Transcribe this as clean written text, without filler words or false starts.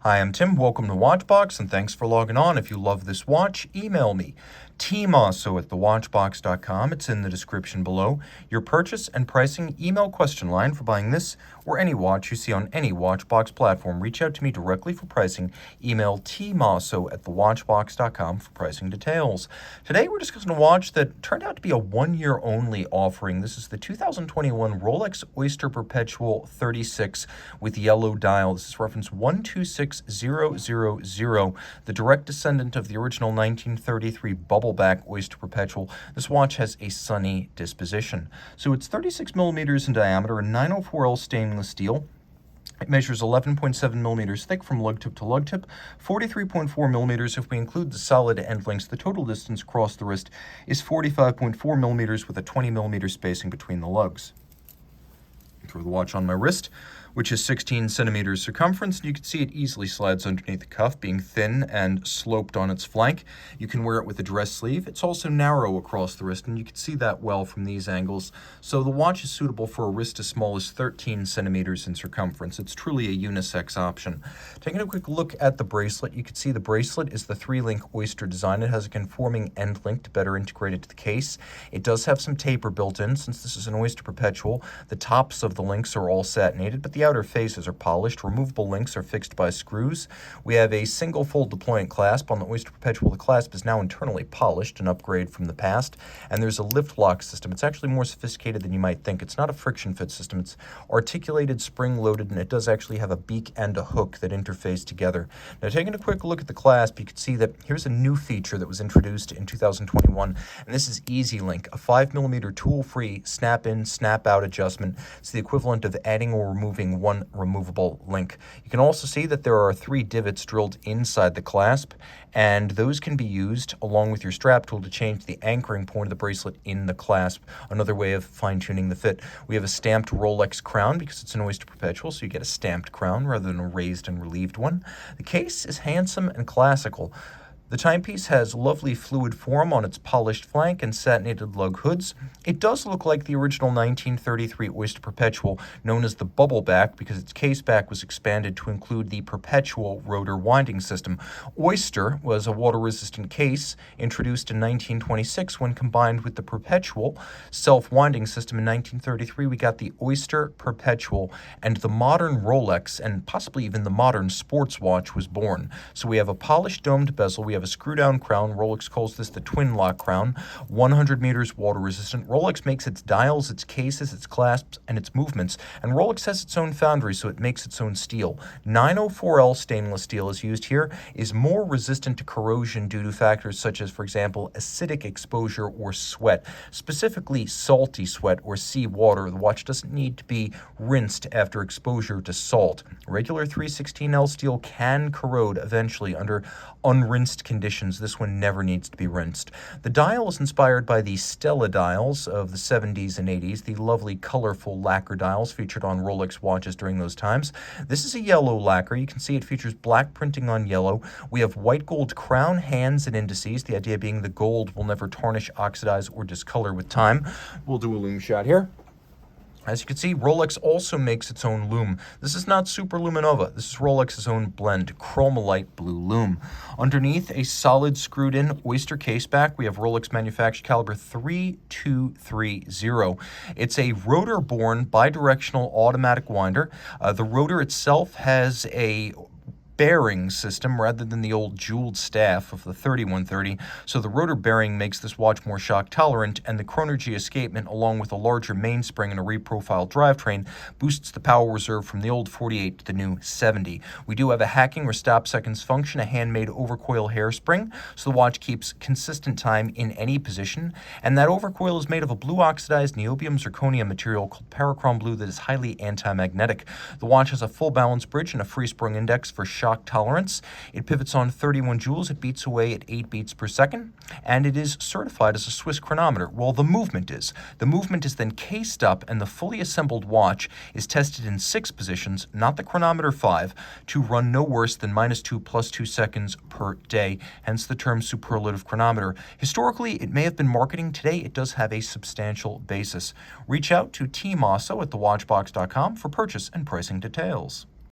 Hi, I'm Tim. Welcome to Watchbox, and thanks for logging on. If you love this watch, email me, tmosso at thewatchbox.com. It's in the description below. Your purchase and pricing email question line for buying this or any watch you see on any Watchbox platform. Reach out to me directly for pricing. Email tmosso at thewatchbox.com for pricing details. Today, we're discussing a watch that turned out to be a one-year only offering. This is the 2021 Rolex Oyster Perpetual 36 with yellow dial. This is reference 126000, the direct descendant of the original 1933 bubbleback Oyster Perpetual. This watch has a sunny disposition. So it's 36 millimeters in diameter and 904L stainless steel. It measures 11.7 millimeters thick from lug tip to lug tip, 43.4 millimeters if we include the solid end links. The total distance across the wrist is 45.4 millimeters with a 20 millimeter spacing between the lugs. Throw the watch on my wrist, which is 16 centimeters circumference, and you can see it easily slides underneath the cuff, being thin and sloped on its flank. You can wear it with a dress sleeve. It's also narrow across the wrist, and you can see that well from these angles. So the watch is suitable for a wrist as small as 13 centimeters in circumference. It's truly a unisex option. Taking a quick look at the bracelet, you can see the bracelet is the 3-link Oyster design. It has a conforming end link to better integrate it to the case. It does have some taper built in. Since this is an Oyster Perpetual, the tops of the links are all satinated, but the outer faces are polished. Removable links are fixed by screws. We have a single fold deployant clasp on the Oyster Perpetual. The clasp is now internally polished, an upgrade from the past, and there's a lift lock system. It's actually more sophisticated than you might think. It's not a friction fit system. It's articulated, spring loaded, and it does actually have a beak and a hook that interface together. Now, taking a quick look at the clasp, you can see that here's a new feature that was introduced in 2021, and this is Easy Link, a 5mm tool-free snap-in, snap-out adjustment. It's the equivalent of adding or removing one removable link. You can also see that there are 3 divots drilled inside the clasp, and those can be used along with your strap tool to change the anchoring point of the bracelet in the clasp, another way of fine-tuning the fit. We have a stamped Rolex crown because it's an Oyster Perpetual, so you get a stamped crown rather than a raised and relieved one. The case is handsome and classical. The timepiece has lovely fluid form on its polished flank and satinated lug hoods. It does look like the original 1933 Oyster Perpetual, known as the bubbleback because its case back was expanded to include the Perpetual rotor winding system. Oyster was a water-resistant case introduced in 1926 when combined with the Perpetual self-winding system in 1933. We got the Oyster Perpetual, and the modern Rolex and possibly even the modern sports watch was born. So we have a polished domed bezel. We have a screw-down crown. Rolex calls this the twin lock crown. 100 meters water resistant. Rolex makes its dials, its cases, its clasps, and its movements. And Rolex has its own foundry, so it makes its own steel. 904L stainless steel is used here, is more resistant to corrosion due to factors such as, for example, acidic exposure or sweat, specifically salty sweat or seawater. The watch doesn't need to be rinsed after exposure to salt. Regular 316L steel can corrode eventually under unrinsed conditions. This one never needs to be rinsed. The dial is inspired by the Stella dials of the 70s and 80s, the lovely colorful lacquer dials featured on Rolex watches during those times. This is a yellow lacquer. You can see it features black printing on yellow. We have white gold crown, hands, and indices, the idea being the gold will never tarnish, oxidize, or discolor with time. We'll do a lume shot here. As you can see, Rolex also makes its own lume. This is not Super Luminova. This is Rolex's own blend, Chromolite Blue Lume. Underneath, a solid screwed-in Oyster caseback. We have Rolex manufactured caliber 3230. It's a rotor-borne bidirectional automatic winder. The rotor itself has a bearing system rather than the old jeweled staff of the 3130, so the rotor bearing makes this watch more shock tolerant, and the Chronergy escapement, along with a larger mainspring and a reprofiled drivetrain, boosts the power reserve from the old 48 to the new 70. We do have a hacking or stop seconds function, a handmade overcoil hairspring, so the watch keeps consistent time in any position, and that overcoil is made of a blue oxidized niobium zirconia material called Parachrome Blue that is highly anti-magnetic. The watch has a full balance bridge and a free sprung index for shock tolerance. It pivots on 31 joules. It beats away at 8 beats per second, and it is certified as a Swiss chronometer. Well, the movement is. The movement is then cased up, and the fully assembled watch is tested in 6 positions, not the chronometer 5, to run no worse than -2 + 2 seconds per day, hence the term superlative chronometer. Historically, it may have been marketing. Today, it does have a substantial basis. Reach out to tmosso at thewatchbox.com for purchase and pricing details.